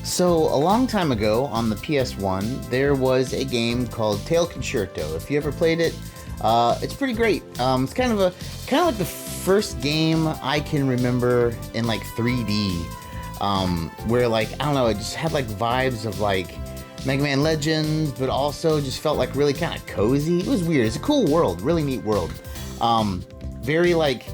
So, a long time ago on the PS1, there was a game called Tail Concerto. If you ever played it, it's pretty great. It's kind of like the first game I can remember in like 3D, where like I don't know, it just had like vibes of like Mega Man Legends, but also just felt like really kind of cozy. It was weird. It's a cool world, really neat world. Very like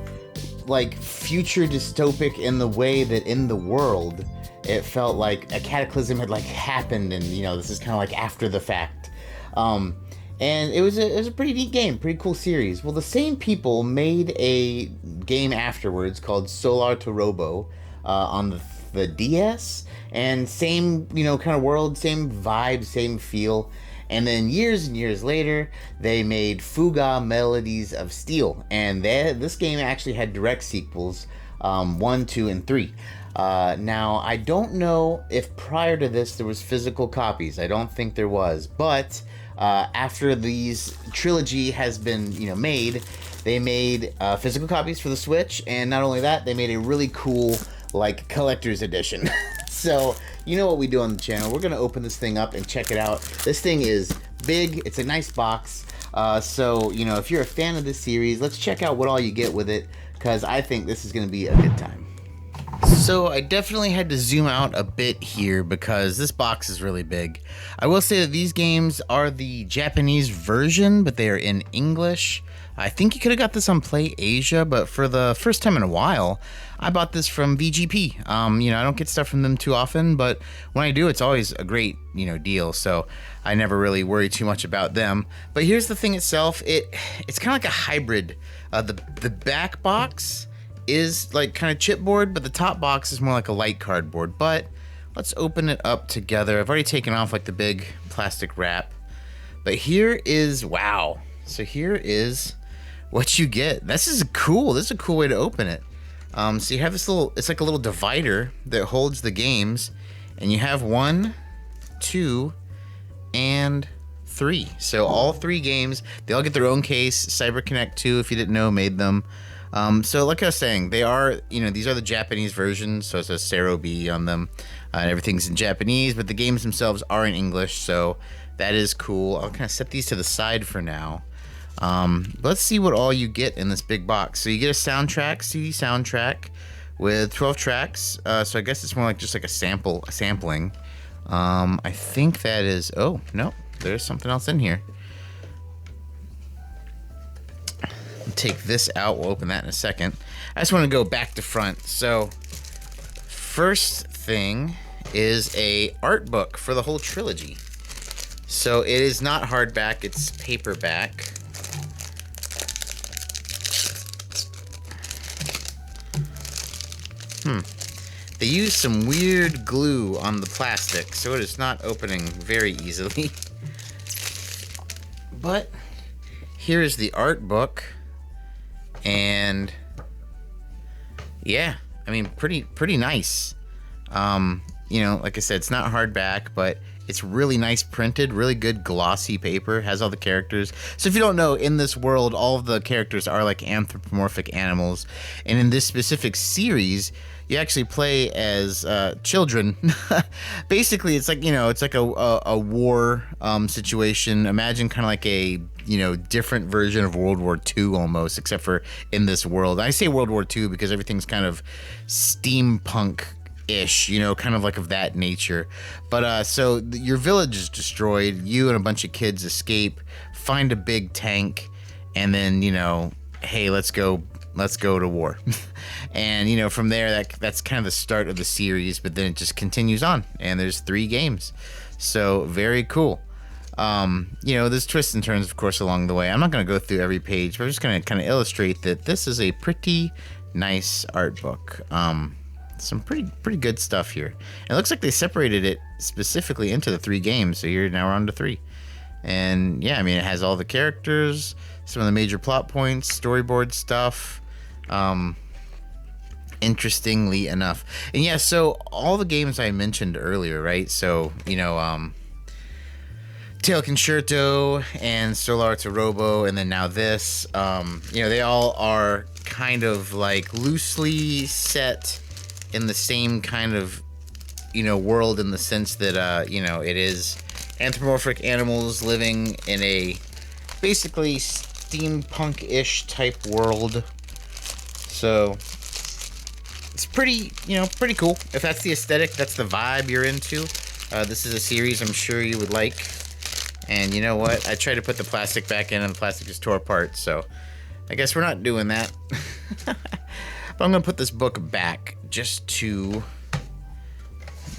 future dystopic in the way that in the world it felt like a cataclysm had like happened, and this is kind of like after the fact. And it was a pretty neat game, pretty cool series. Well, the same people made a game afterwards called Solar to Robo on the DS, and same kind of world, same vibe, same feel. And then years and years later, they made Fuga, Melodies of Steel, and this game actually had direct sequels, 1, 2, and 3. Now, I don't know if prior to this there was physical copies. I don't think there was, but after these Trilogy has been made, they made physical copies for the Switch, and not only that, they made a really cool like collector's edition. So you know what we do on the channel. We're gonna open this thing up and check it out. This thing is big. It's a nice box. So if you're a fan of this series, let's check out what all you get with it, because I think this is gonna be a good time. So I definitely had to zoom out a bit here because this box is really big. I will say that these games are the Japanese version, but they are in English. I think you could have got this on Play Asia, but for the first time in a while, I bought this from VGP. I don't get stuff from them too often, but when I do, it's always a great, deal. So I never really worry too much about them. But here's the thing itself. It's kind of like a hybrid. The back box is like kind of chipboard, but the top box is more like a light cardboard. But let's open it up together. I've already taken off like the big plastic wrap, but here is, wow. So here is what you get. This is cool. This is a cool way to open it. So you have this it's like a little divider that holds the games, and you have 1, 2, and 3. So all 3 games, they all get their own case. CyberConnect 2, if you didn't know, made them. So like I was saying, they are, these are the Japanese versions, so it says Sero B on them, and everything's in Japanese, but the games themselves are in English, so that is cool. I'll kind of set these to the side for now. Let's see what all you get in this big box. So you get a soundtrack, CD soundtrack with 12 tracks. So I guess it's more like just like a sampling. I think that is, oh, no, there's something else in here. Take this out. We'll open that in a second. I just want to go back to front. So first thing is a art book for the whole trilogy. So it is not hardback, it's paperback. They use some weird glue on the plastic, so it is not opening very easily. But here is the art book. And yeah, I mean, pretty nice. Like I said, it's not hardback, but it's really nice printed, really good glossy paper, has all the characters. So if you don't know, in this world, all of the characters are like anthropomorphic animals. And in this specific series, you actually play as children. Basically, it's like, it's like a war situation. Imagine kind of like a, different version of World War II almost, except for in this world. I say World War II because everything's kind of steampunk-ish, kind of like of that nature. But so your village is destroyed. You and a bunch of kids escape, find a big tank, and then, hey, let's go to war. And from there, that's kind of the start of the series, but then it just continues on, and there's 3 games. So very cool. There's twists and turns, of course, along the way. I'm not going to go through every page, but I'm just going to kind of illustrate that this is a pretty nice art book. Some pretty good stuff here. It looks like they separated it specifically into the 3 games, so here now we're on to 3. And yeah, I mean, it has all the characters, some of the major plot points, storyboard stuff. Interestingly enough. And yeah, so all the games I mentioned earlier, right? So, Tail Concerto and Solar to Robo, and then now this, they all are kind of like loosely set in the same kind of world in the sense that, it is anthropomorphic animals living in a basically steampunk-ish type world. So it's pretty cool. If that's the aesthetic, that's the vibe you're into, this is a series I'm sure you would like. And you know what? I tried to put the plastic back in and the plastic just tore apart, so I guess we're not doing that. But I'm going to put this book back just to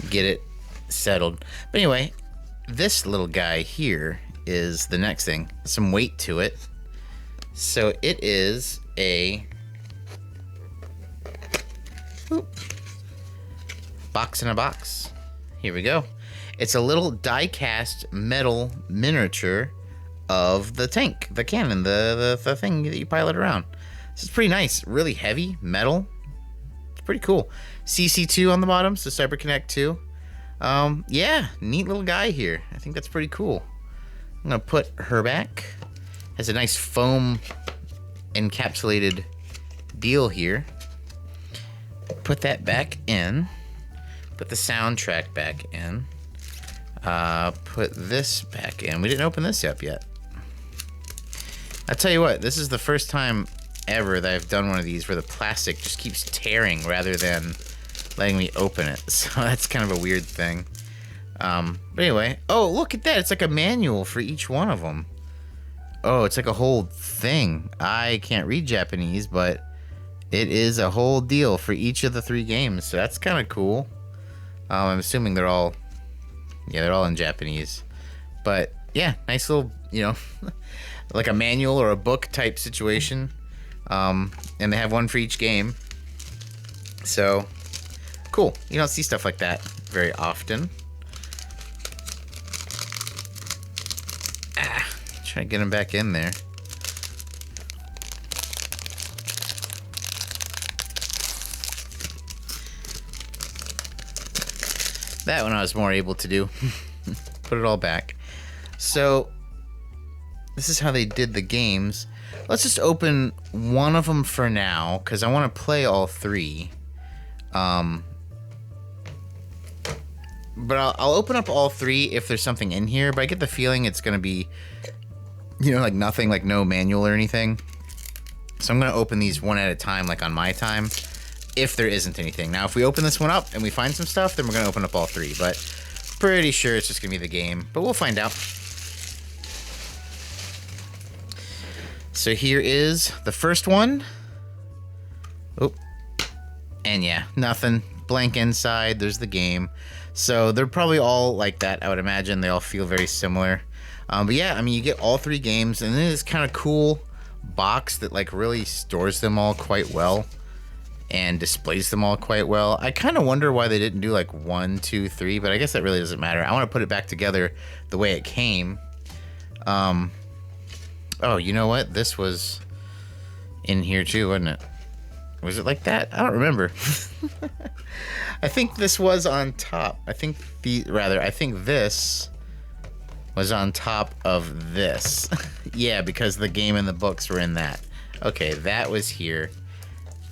get it settled. But anyway, this little guy here is the next thing. Some weight to it. So it is a box in a box. Here we go. It's a little die-cast metal miniature of the tank, the cannon, the thing that you pilot around. This is pretty nice. Really heavy metal. It's pretty cool. CC2 on the bottom, so Cyber Connect 2. Yeah, neat little guy here. I think that's pretty cool. I'm gonna put her back. Has a nice foam encapsulated deal here. Put that back in. Put the soundtrack back in. Put this back in. We didn't open this up yet. I'll tell you what, this is the first time ever that I've done one of these where the plastic just keeps tearing rather than letting me open it. So that's kind of a weird thing. But anyway, oh, look at that. It's like a manual for each one of them. Oh, it's like a whole thing. I can't read Japanese, but it is a whole deal for each of the 3 games. So that's kind of cool. I'm assuming they're all in Japanese. But yeah, nice little, like a manual or a book type situation. And they have one for each game. So cool. You don't see stuff like that very often. Try to get them back in there. That one I was more able to do. Put it all back. So this is how they did the games. Let's just open one of them for now, because I want to play all 3. But I'll open up all 3 if there's something in here, but I get the feeling it's going to be, like nothing, like no manual or anything. So I'm going to open these one at a time, like on my time, if there isn't anything. Now, if we open this one up and we find some stuff, then we're going to open up all 3, but pretty sure it's just going to be the game, but we'll find out. So here is the first one. Oh, and yeah, nothing. Blank inside. There's the game. So they're probably all like that, I would imagine. They all feel very similar. But yeah, I mean, you get all 3 games, and then this kind of cool box that like really stores them all quite well and displays them all quite well. I kind of wonder why they didn't do like 1, 2, 3, but I guess that really doesn't matter. I want to put it back together the way it came. Oh, you know what? This was in here too, wasn't it? Was it like that? I don't remember. I think this was on top. I think this was on top of this. Yeah, because the game and the books were in that. Okay, that was here.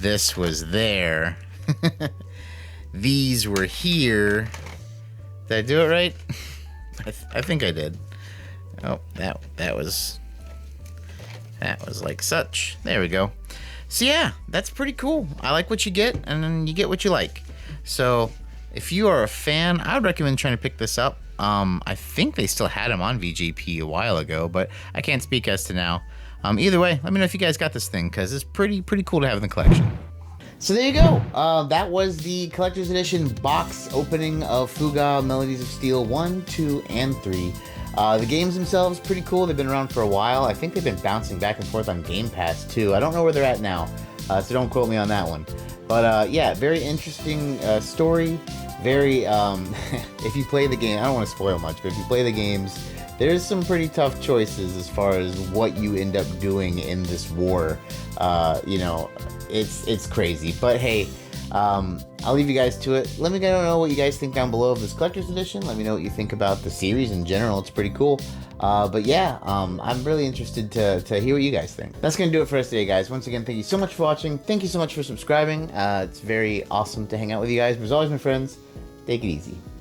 This was there. These were here. Did I do it right? I think I did. Oh, that was like such. There we go. So yeah, that's pretty cool. I like what you get, and then you get what you like. So if you are a fan, I would recommend trying to pick this up. I think they still had them on VGP a while ago, but I can't speak as to now. Either way, let me know if you guys got this thing, because it's pretty cool to have in the collection. So there you go. That was the collector's edition box opening of Fuga Melodies of Steel 1, 2, and 3. The games themselves, pretty cool. They've been around for a while. I think they've been bouncing back and forth on Game Pass, too. I don't know where they're at now, so don't quote me on that one. But, yeah, very interesting story. Very, if you play the game, I don't want to spoil much, but if you play the games, there's some pretty tough choices as far as what you end up doing in this war. It's crazy. But, hey, I'll leave you guys to it. Let me know what you guys think down below of this collector's edition. Let me know what you think about the series in general. It's pretty cool. But yeah, I'm really interested to hear what you guys think. That's going to do it for us today, guys. Once again, thank you so much for watching. Thank you so much for subscribing. It's very awesome to hang out with you guys. But as always, my friends, Take it easy.